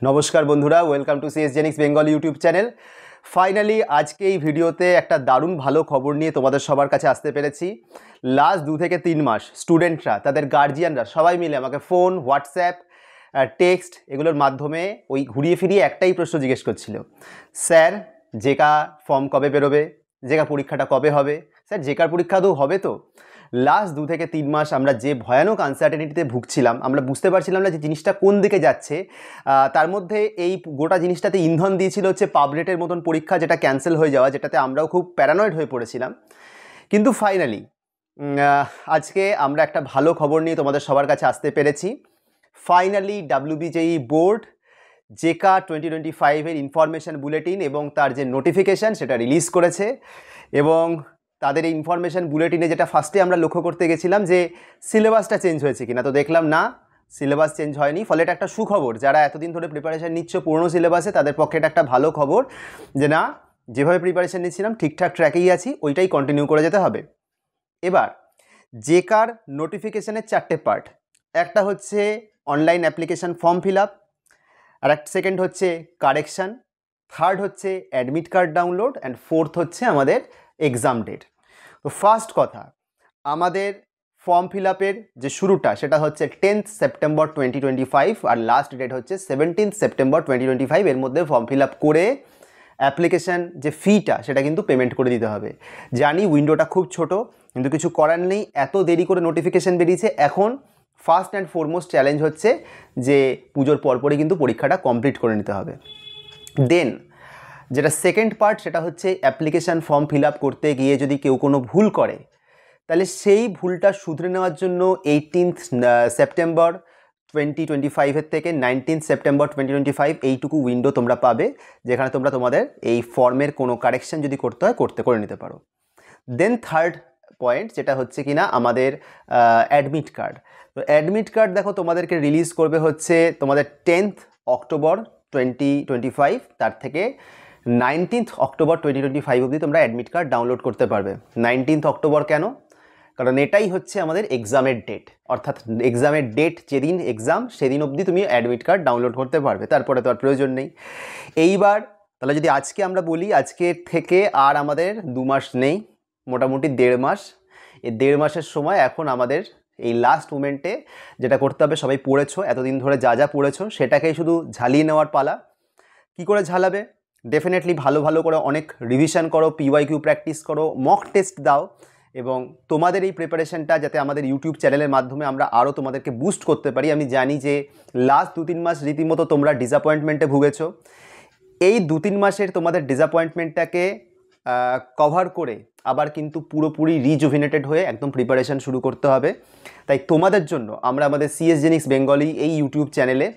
নমস্কার বন্ধুরা, welcome to CS Xenix Bengal YouTube channel. Finally আজকে এই ভিডিওতে একটা দারুণ ভালো খবর নিয়ে তোমাদের সবার কাছে আসতে পেরেছি। লাস্ট 2 থেকে 3 মাস স্টুডেন্টরা, তাদের গার্জিয়ানরা সবাই মিলে আমাকে ফোন, হোয়াটসঅ্যাপ, টেক্সট এগুলোর মাধ্যমে ওই ঘুরিয়ে ফিরিয়ে একটাই প্রশ্ন জিজ্ঞেস করছিল, স্যার জেকা ফর্ম কবে বেরোবে, জেকা পরীক্ষাটা কবে হবে, স্যার জেকার পরীক্ষা তো হবে তো। লাস্ট 2 থেকে 3 মাস আমরা যে ভয়ানক আনসার্টেনিটিতে ভুগছিলাম, আমরা বুঝতে পারছিলাম না যে জিনিসটা কোন দিকে যাচ্ছে। তার মধ্যে এই গোটা জিনিসটাতে ইন্ধন দিয়েছিল হচ্ছে পাবনেটের মতন পরীক্ষা, যেটা ক্যান্সেল হয়ে যাওয়া, যেটাতে আমরাও খুব প্যারানয়েড হয়ে পড়েছিলাম। কিন্তু ফাইনালি আজকে আমরা একটা ভালো খবর নিয়ে তোমাদের সবার কাছে আসতে পেরেছি। ফাইনালি WBJE বোর্ড জেকা 2025-এর ইনফরমেশান বুলেটিন এবং তার যে নোটিফিকেশান সেটা রিলিজ করেছে। এবং তাদের এই ইনফরমেশান বুলেটিনে যেটা ফার্স্টে আমরা লক্ষ্য করতে গেছিলাম যে সিলেবাসটা চেঞ্জ হয়েছে কিনা, তো দেখলাম না, সিলেবাস চেঞ্জ হয়নি। ফলে এটা একটা সুখবর, যারা এতদিন ধরে প্রিপারেশান নিচ্ছ পুরনো সিলেবাসে তাদের পক্ষে এটা একটা ভালো খবর যে না, যেভাবে প্রিপারেশান নিচ্ছিলাম ঠিকঠাক ট্র্যাকেই আছি, ওইটাই কন্টিনিউ করে যেতে হবে। এবার জেকার নোটিফিকেশানের 4টে পার্ট। একটা হচ্ছে online application form fill up, আর একটা সেকেন্ড হচ্ছে কারেকশান, থার্ড হচ্ছে admit card download, and fourth হচ্ছে আমাদের এক্সাম ডেট। তো ফার্স্ট কথা, আমাদের ফর্ম ফিল আপের যে শুরুটা সেটা হচ্ছে 10th সেপ্টেম্বর 2025, আর লাস্ট ডেট হচ্ছে 17th সেপ্টেম্বর 2025। এর মধ্যে ফর্ম ফিল আপ করে অ্যাপ্লিকেশান যে ফিটা সেটা কিন্তু পেমেন্ট করে দিতে হবে। জানি উইন্ডোটা খুব ছোট, কিন্তু কিছু করার নেই, এত দেরি করে নোটিফিকেশান বেরিয়েছে। এখন ফার্স্ট অ্যান্ড ফরমোস্ট চ্যালেঞ্জ হচ্ছে যে পুজোর পরপরই কিন্তু পরীক্ষাটা কমপ্লিট করে নিতে হবে। দেন যেটা সেকেন্ড পার্ট, সেটা হচ্ছে অ্যাপ্লিকেশান ফর্ম ফিল আপ করতে গিয়ে যদি কেউ কোনো ভুল করে, তাহলে সেই ভুলটা শুধরে নেওয়ার জন্য 18th সেপ্টেম্বর 2025-এর থেকে 19th সেপ্টেম্বর 2025 এইটুকু উইন্ডো তোমরা পাবে, যেখানে তোমরা তোমাদের এই ফর্মের কোনো কারেকশান যদি করতে হয় করে নিতে পারো। দেন থার্ড পয়েন্ট, যেটা হচ্ছে কিনা আমাদের অ্যাডমিট কার্ড। তো অ্যাডমিট কার্ড দেখো তোমাদেরকে রিলিজ করবে হচ্ছে তোমাদের 10th অক্টোবর 2025, তার থেকে 19th অক্টোবর 2025 অবধি তোমরা অ্যাডমিট কার্ড ডাউনলোড করতে পারবে। 19th অক্টোবর কেন? কারণ এটাই হচ্ছে আমাদের এক্সামের ডেট, অর্থাৎ এক্সামের ডেট যেদিন এক্সাম সেদিন অবধি তুমি অ্যাডমিট কার্ড ডাউনলোড করতে পারবে, তারপরে তো আর প্রয়োজন নেই। এইবার তাহলে যদি আজকে আমরা বলি, আজকে থেকে আর আমাদের 2 মাস নেই, মোটামুটি 1.5 মাস। এই 1.5 মাসের সময় এখন আমাদের এই লাস্ট মোমেন্টে যেটা করতে হবে, সবাই পড়েছো এতদিন ধরে যা যা পড়েছো সেটাকেই শুধু ঝালিয়ে নেওয়ার পালা। কি করে ঝালাবে? ডেফিনেটলি ভালো ভালো করে অনেক রিভিশন করো, PYQ প্র্যাকটিস করো, মক টেস্ট দাও, এবং তোমাদের এই প্রিপারেশনটা যাতে আমাদের ইউটিউব চ্যানেলের মাধ্যমে আমরা আরও তোমাদেরকে বুস্ট করতে পারি। আমি জানি যে লাস্ট 2-3 মাস রীতিমতো তোমরা ডিসঅ্যাপয়েন্টমেন্টে ভুগেছো। এই 2-3 মাসের তোমাদের ডিসঅ্যাপয়েন্টমেন্টটাকে কভার করে আবার কিন্তু পুরোপুরি রিজুভিনেটেড হয়ে একদম প্রিপারেশান শুরু করতে হবে। তাই তোমাদের জন্য আমরা আমাদের সিএস জেনিক্স বেঙ্গলি এই ইউটিউব চ্যানেলে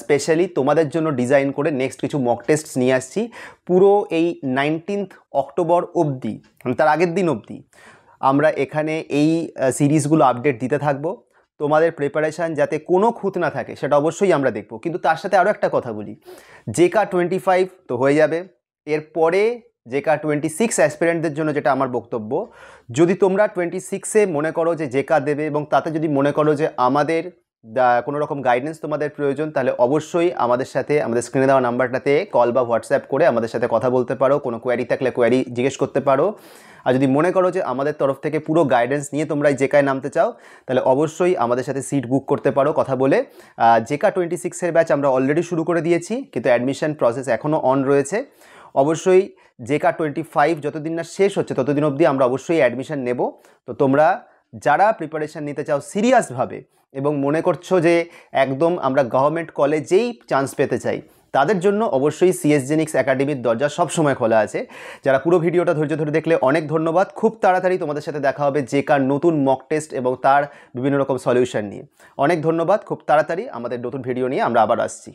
স্পেশালি তোমাদের জন্য ডিজাইন করে নেক্সট কিছু মক টেস্ট নিয়ে আসছি। পুরো এই 19th অক্টোবর অবধি, তার আগের দিন অবধি আমরা এখানে এই সিরিজগুলো আপডেট দিতে থাকবো। তোমাদের প্রিপারেশান যাতে কোনো খুঁত না থাকে সেটা অবশ্যই আমরা দেখব। কিন্তু তার সাথে আরও একটা কথা বলি, জেকা 25 তো হয়ে যাবে, এরপরে জেকা 26 অ্যাসপিরেন্টদের জন্য যেটা আমার বক্তব্য, যদি তোমরা 26-এ মনে করো যে জেকা দেবে এবং তাতে যদি মনে করো যে আমাদের কোনো রকম গাইডেন্স তোমাদের প্রয়োজন, তাহলে অবশ্যই আমাদের সাথে আমাদের স্ক্রিনে দেওয়া নাম্বারটাতে কল বা হোয়াটসঅ্যাপ করে আমাদের সাথে কথা বলতে পারো। কোনো কোয়ারি থাকলে কোয়ারি জিজ্ঞেস করতে পারো। আর যদি মনে করো যে আমাদের তরফ থেকে পুরো গাইডেন্স নিয়ে তোমরা জেকায় নামতে চাও, তাহলে অবশ্যই আমাদের সাথে সিট বুক করতে পারো কথা বলে। জেকা 26-এর ব্যাচ আমরা অলরেডি শুরু করে দিয়েছি, কিন্তু অ্যাডমিশন প্রসেস এখনও অন রয়েছে। অবশ্যই জেকা 25 যতদিন না শেষ হচ্ছে ততদিন অবধি আমরা অবশ্যই অ্যাডমিশন নেব। তো তোমরা যারা প্রিপারেশান নিতে চাও সিরিয়াসভাবে এবং মনে করছো যে একদম আমরা গভর্নমেন্ট কলেজেই চান্স পেতে চাই, তাদের জন্য অবশ্যই সিএস জেনিক্স একাডেমির দরজা সবসময় খোলা আছে। যারা পুরো ভিডিওটা ধৈর্য ধরে দেখলে অনেক ধন্যবাদ। খুব তাড়াতাড়ি তোমাদের সাথে দেখা হবে জেকার নতুন মক টেস্ট এবং তার বিভিন্ন রকম সলিউশন নিয়ে। অনেক ধন্যবাদ। খুব তাড়াতাড়ি আমাদের নতুন ভিডিও নিয়ে আমরা আবার আসছি।